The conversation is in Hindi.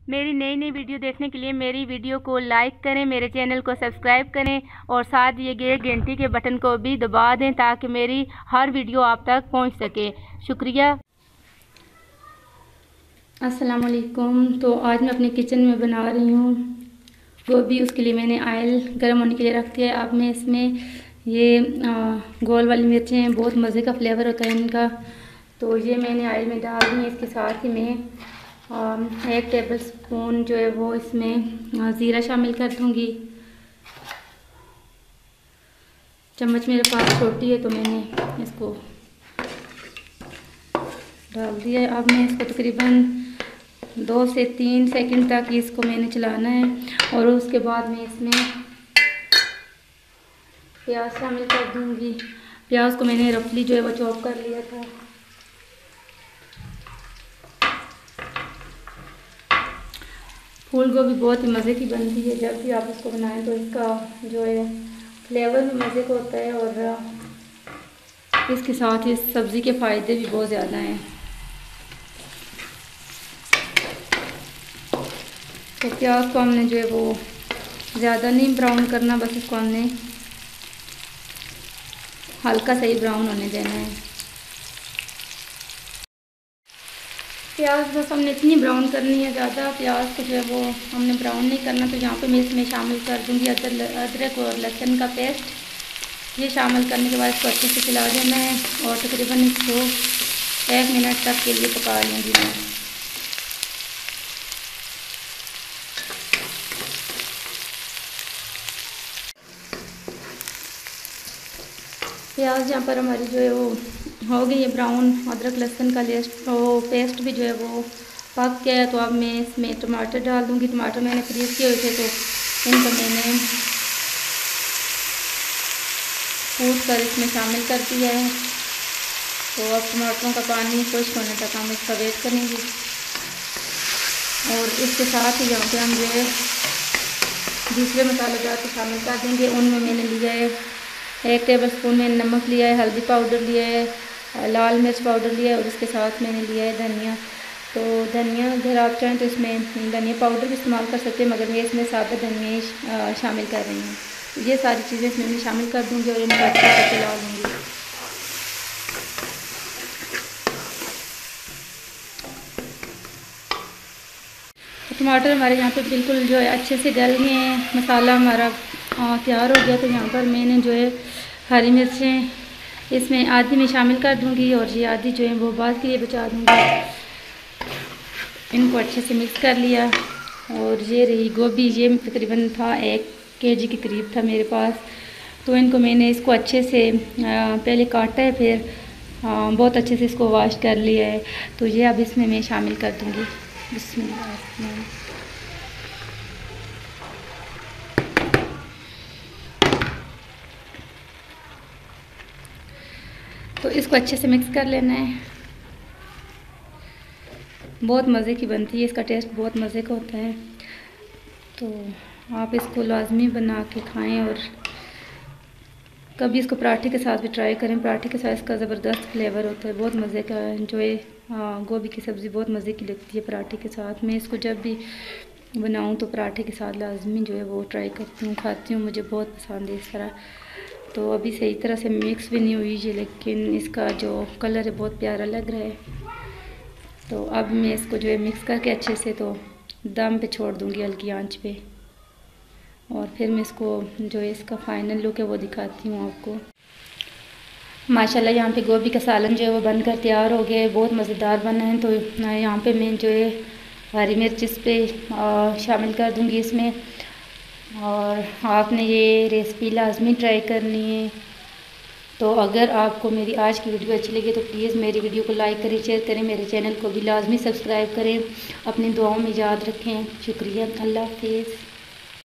मेरी नई नई वीडियो देखने के लिए मेरी वीडियो को लाइक करें, मेरे चैनल को सब्सक्राइब करें और साथ दिए गए घंटी के बटन को भी दबा दें ताकि मेरी हर वीडियो आप तक पहुंच सके। शुक्रिया। अस्सलाम वालेकुम। तो आज मैं अपने किचन में बना रही हूँ गोभी। उसके लिए मैंने ऑयल गर्म होने के लिए रख दिया है। अब मैं इसमें ये गोल वाली मिर्चें, बहुत मज़े का फ्लेवर होता है इनका, तो ये मैंने ऑयल में डाल दी है। इसके साथ ही मैं 1 टेबल स्पून जो है वो इसमें ज़ीरा शामिल कर दूँगी। चम्मच मेरे पास छोटी है तो मैंने इसको डाल दिया है। अब मैं इसको तकरीबन 2 से 3 सेकंड तक इसको मैंने चलाना है और उसके बाद मैं इसमें प्याज शामिल कर दूँगी। प्याज को मैंने रफली जो है वो चॉप कर लिया था। फूल गोभी बहुत ही मज़े की बनती है। जब भी आप इसको बनाएं तो इसका जो है फ्लेवर भी मज़े का होता है और इसके साथ इस सब्ज़ी के फ़ायदे भी बहुत ज़्यादा हैं। तो प्याज को हमने जो है वो ज़्यादा नहीं ब्राउन करना, बस इसको हमने हल्का सा ही ब्राउन होने देना है। प्याज बस हमने इतनी ब्राउन करनी है, ज़्यादा प्याज को जो है वो हमने ब्राउन नहीं करना। तो यहाँ पे मैं इसमें शामिल कर दूँगी अदरक और लहसुन का पेस्ट। ये शामिल करने के बाद इसको अच्छे से चला देना है और तकरीबन इसको 1 मिनट तक के लिए पका लूँगी मैं। प्याज यहाँ पर हमारी जो है वो हो गई है ब्राउन। अदरक लहसुन का पेस्ट भी जो है वो पक गया है। तो अब मैं इसमें टमाटर डाल दूँगी। टमाटर मैंने फ्रीज़ किए हुए थे तो इनको मैंने कूट कर इसमें शामिल कर दिया है। तो अब टमाटरों का पानी खुश्क होने तक हम इसका वेट करेंगे और इसके साथ ही यहाँ पे हम जो है दूसरे मसाले जाकर शामिल कर देंगे। उनमें मैंने लिया है 1 टेबल स्पून मैंने नमक लिया है, हल्दी पाउडर लिया है, लाल मिर्च पाउडर लिया है और इसके साथ मैंने लिया है धनिया। तो धनिया अगर आप चाहें तो इसमें धनिया पाउडर भी इस्तेमाल कर सकते हैं, मगर मैं इसमें सादा धनिया शामिल कर रही हूँ। तो ये सारी चीज़ें इसमें मैं शामिल कर दूँगी और इनको अच्छे से चला लूँगी। तो टमाटर हमारे यहाँ पे बिल्कुल जो है अच्छे से गल गए हैं। मसाला हमारा तैयार हो गया। तो यहाँ पर मैंने जो है हरी मिर्चें इसमें आधी में शामिल कर दूँगी और ये आधी जो है वो बाद के लिए बचा दूँगी। इनको अच्छे से मिक्स कर लिया और ये रही गोभी। ये तकरीबन था 1 केजी के करीब था मेरे पास। तो इनको मैंने इसको अच्छे से पहले काटा है, फिर बहुत अच्छे से इसको वॉश कर लिया है। तो ये अब इसमें मैं शामिल कर दूँगी। बिस्मिल्लाह। तो इसको अच्छे से मिक्स कर लेना है। बहुत मज़े की बनती है, इसका टेस्ट बहुत मज़े का होता है। तो आप इसको लाजमी बना के खाएं और कभी इसको पराठे के साथ भी ट्राई करें। पराठे के साथ इसका ज़बरदस्त फ्लेवर होता है, बहुत मज़े का। जो है गोभी की सब्ज़ी बहुत मज़े की लगती है पराठे के साथ। मैं इसको जब भी बनाऊं तो पराठे के साथ लाजमी जो है वो ट्राई करती हूँ, खाती हूँ। मुझे बहुत पसंद है इस तरह। तो अभी सही तरह से मिक्स भी नहीं हुई ये, लेकिन इसका जो कलर है बहुत प्यारा लग रहा है। तो अब मैं इसको जो है मिक्स करके अच्छे से तो दम पे छोड़ दूँगी हल्की आंच पे और फिर मैं इसको जो है इसका फाइनल लुक है वो दिखाती हूँ आपको। माशाल्लाह यहाँ पे गोभी का सालन जो है वो बनकर तैयार हो गया है, बहुत मज़ेदार बना है। तो यहाँ पे मैं जो है हरी मिर्च इस पर शामिल कर दूँगी इसमें। और आपने ये रेसिपी लाजमी ट्राई करनी है। तो अगर आपको मेरी आज की वीडियो अच्छी लगी तो प्लीज़ मेरी वीडियो को लाइक करें, शेयर करें, मेरे चैनल को भी लाजमी सब्सक्राइब करें। अपनी दुआओं में याद रखें। शुक्रिया। अल्लाह हाफ़िज़।